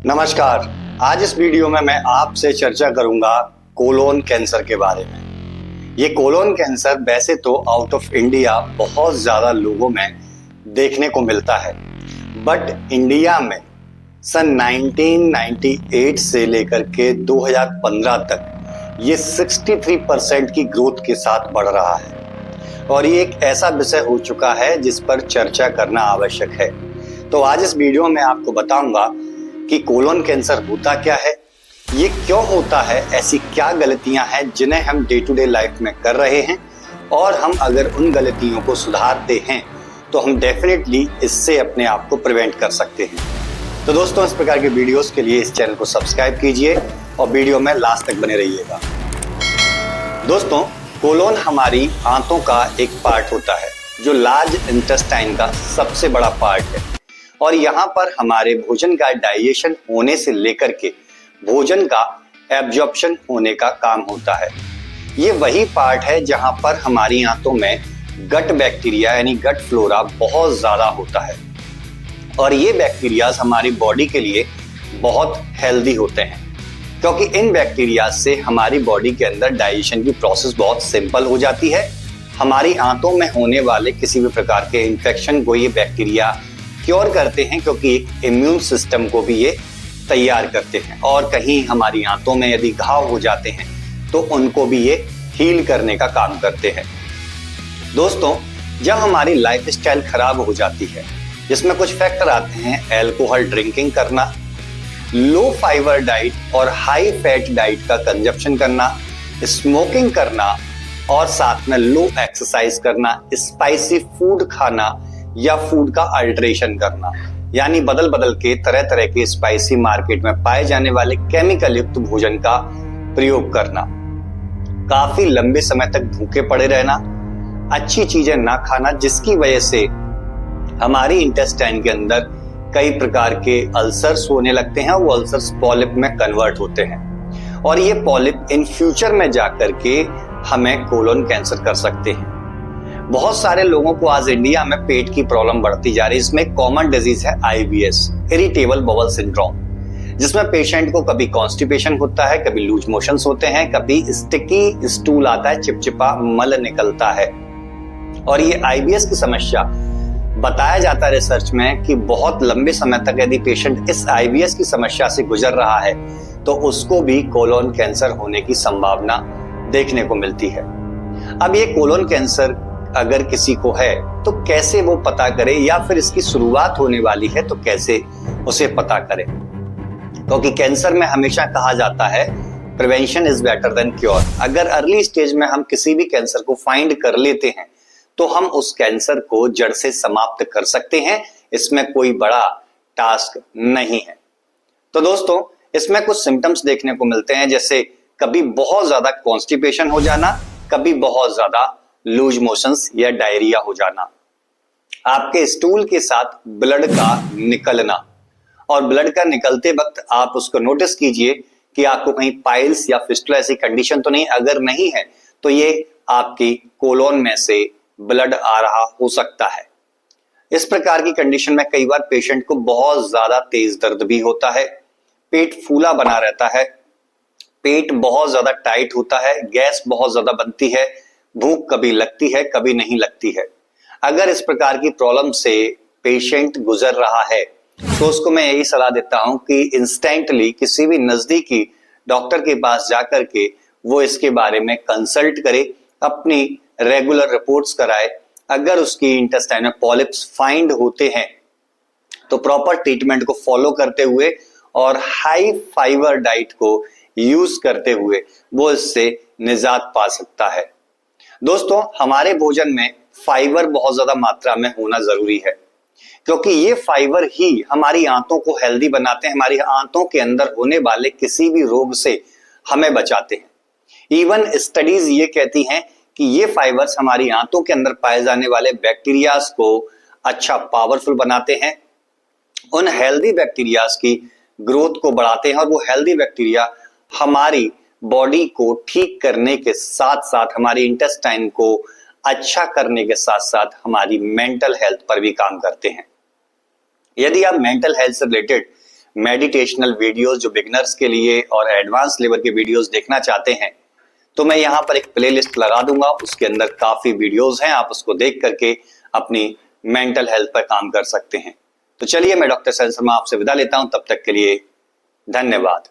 नमस्कार। आज इस वीडियो में मैं आपसे चर्चा करूंगा कोलोन कैंसर के बारे में। ये कोलोन कैंसर वैसे तो आउट ऑफ इंडिया बहुत ज्यादा लोगों में देखने को मिलता है, बट इंडिया में सन 1998 से लेकर के 2015 तक ये 63% की ग्रोथ के साथ बढ़ रहा है और ये एक ऐसा विषय हो चुका है जिस पर चर्चा करना आवश्यक है। तो आज इस वीडियो में आपको बताऊंगा कि कोलोन कैंसर होता क्या है, ये क्यों होता है, ऐसी क्या गलतियां हैं जिन्हें हम डे टू डे लाइफ में कर रहे हैं और हम अगर उन गलतियों को सुधारते हैं तो हम डेफिनेटली इससे अपने आप को प्रिवेंट कर सकते हैं। तो दोस्तों, इस प्रकार के वीडियोस के लिए इस चैनल को सब्सक्राइब कीजिए और वीडियो में लास्ट तक बने रहिएगा। दोस्तों, कोलोन हमारी आंतों का एक पार्ट होता है जो लार्ज इंटेस्टाइन का सबसे बड़ा पार्ट है और यहाँ पर हमारे भोजन का डाइजेशन होने से लेकर के भोजन का एब्जॉर्प्शन होने का काम होता है। ये वही पार्ट है जहाँ पर हमारी आंतों में गट बैक्टीरिया यानी गट फ्लोरा बहुत ज्यादा होता है और ये बैक्टीरिया हमारी बॉडी के लिए बहुत हेल्दी होते हैं क्योंकि इन बैक्टीरिया से हमारी बॉडी के अंदर डाइजेशन की प्रोसेस बहुत सिंपल हो जाती है। हमारी आंतों में होने वाले किसी भी प्रकार के इन्फेक्शन को ये बैक्टीरिया क्योर करते हैं क्योंकि एक इम्यून सिस्टम को भी ये तैयार करते हैं और कहीं हमारी आंतों में यदि घाव हो जाते हैं तो उनको भी ये हील करने का काम करते हैं। दोस्तों, जब हमारी लाइफस्टाइल खराब हो जाती है जिसमें कुछ फैक्टर आते हैं, अल्कोहल ड्रिंकिंग करना, लो फाइबर डाइट और हाई फैट डाइट का कंजप्शन करना, स्मोकिंग करना और साथ में लो एक्सरसाइज करना, स्पाइसी फूड खाना या फूड का अल्टरेशन करना, यानी बदल बदल के तरह तरह के स्पाइसी मार्केट में पाए जाने वाले केमिकल युक्त भोजन का प्रयोग करना, काफी लंबे समय तक भूखे पड़े रहना, अच्छी चीजें ना खाना जिसकी वजह से हमारी इंटेस्टाइन के अंदर कई प्रकार के अल्सर्स होने लगते हैं। वो अल्सर्स पॉलिप में कन्वर्ट होते हैं और ये पॉलिप इन फ्यूचर में जाकर के हमें कोलोन कैंसर कर सकते हैं। बहुत सारे लोगों को आज इंडिया में पेट की प्रॉब्लम बढ़ती जा रही है। इसमें कॉमन डिजीज है IBS, इरिटेबल बाउल सिंड्रोम, जिसमें पेशेंट को कभी कॉन्स्टिपेशन होता है, कभी लूज मोशंस होते हैं, कभी स्टिकी स्टूल आता है, चिपचिपा मल निकलता है। और ये IBS की समस्या बताया जाता है रिसर्च में कि बहुत लंबे समय तक यदि पेशेंट इस IBS की समस्या से गुजर रहा है तो उसको भी कोलोन कैंसर होने की संभावना देखने को मिलती है। अब ये कोलोन कैंसर अगर किसी को है तो कैसे वो पता करे, या फिर इसकी शुरुआत होने वाली है तो कैसे उसे पता करे, क्योंकि कैंसर में हमेशा कहा जाता है prevention is better than cure. अगर अर्ली स्टेज में हम किसी भी कैंसर को फाइंड कर लेते हैं तो हम उस कैंसर को जड़ से समाप्त कर सकते हैं। इसमें कोई बड़ा टास्क नहीं है। तो दोस्तों, इसमें कुछ सिम्टम्स देखने को मिलते हैं, जैसे कभी बहुत ज्यादा कॉन्स्टिपेशन हो जाना, कभी बहुत ज्यादा लूज मोशंस या डायरिया हो जाना, आपके स्टूल के साथ ब्लड का निकलना, और ब्लड का निकलते वक्त आप उसको नोटिस कीजिए कि आपको कहीं पाइल्स या फिस्टुला ऐसी कंडीशन तो नहीं। अगर नहीं है तो ये आपकी कोलोन में से ब्लड आ रहा हो सकता है। इस प्रकार की कंडीशन में कई बार पेशेंट को बहुत ज्यादा तेज दर्द भी होता है, पेट फूला बना रहता है, पेट बहुत ज्यादा टाइट होता है, गैस बहुत ज्यादा बनती है, भूख कभी लगती है कभी नहीं लगती है। अगर इस प्रकार की प्रॉब्लम से पेशेंट गुजर रहा है तो उसको मैं यही सलाह देता हूं कि इंस्टेंटली किसी भी नजदीकी डॉक्टर के पास जाकर के वो इसके बारे में कंसल्ट करे, अपनी रेगुलर रिपोर्ट्स कराए। अगर उसकी इंटेस्टाइन में पॉलिप्स फाइंड होते हैं तो प्रॉपर ट्रीटमेंट को फॉलो करते हुए और हाई फाइबर डाइट को यूज करते हुए वो इससे निजात पा सकता है। दोस्तों, हमारे भोजन में फाइबर बहुत ज्यादा मात्रा में होना जरूरी है क्योंकि ये फाइबर ही हमारी आंतों को हेल्दी बनाते हैं, हमारी आंतों के अंदर होने वाले किसी भी रोग से हमें बचाते हैं। इवन स्टडीज ये कहती हैं कि ये फाइबर्स हमारी आंतों के अंदर पाए जाने वाले बैक्टीरियाज को अच्छा पावरफुल बनाते हैं, उन हेल्दी बैक्टीरियाज की ग्रोथ को बढ़ाते हैं और वो हेल्दी बैक्टीरिया हमारी बॉडी को ठीक करने के साथ साथ हमारी इंटेस्टाइन को अच्छा करने के साथ साथ हमारी मेंटल हेल्थ पर भी काम करते हैं। यदि आप मेंटल हेल्थ से रिलेटेड मेडिटेशनल वीडियोस जो बिगिनर्स के लिए और एडवांस लेवल के वीडियोस देखना चाहते हैं, तो मैं यहाँ पर एक प्लेलिस्ट लगा दूंगा, उसके अंदर काफी वीडियोस हैं, आप उसको देख करके अपनी मेंटल हेल्थ पर काम कर सकते हैं। तो चलिए मैं डॉक्टर सैन शर्मा आपसे विदा लेता हूं, तब तक के लिए धन्यवाद।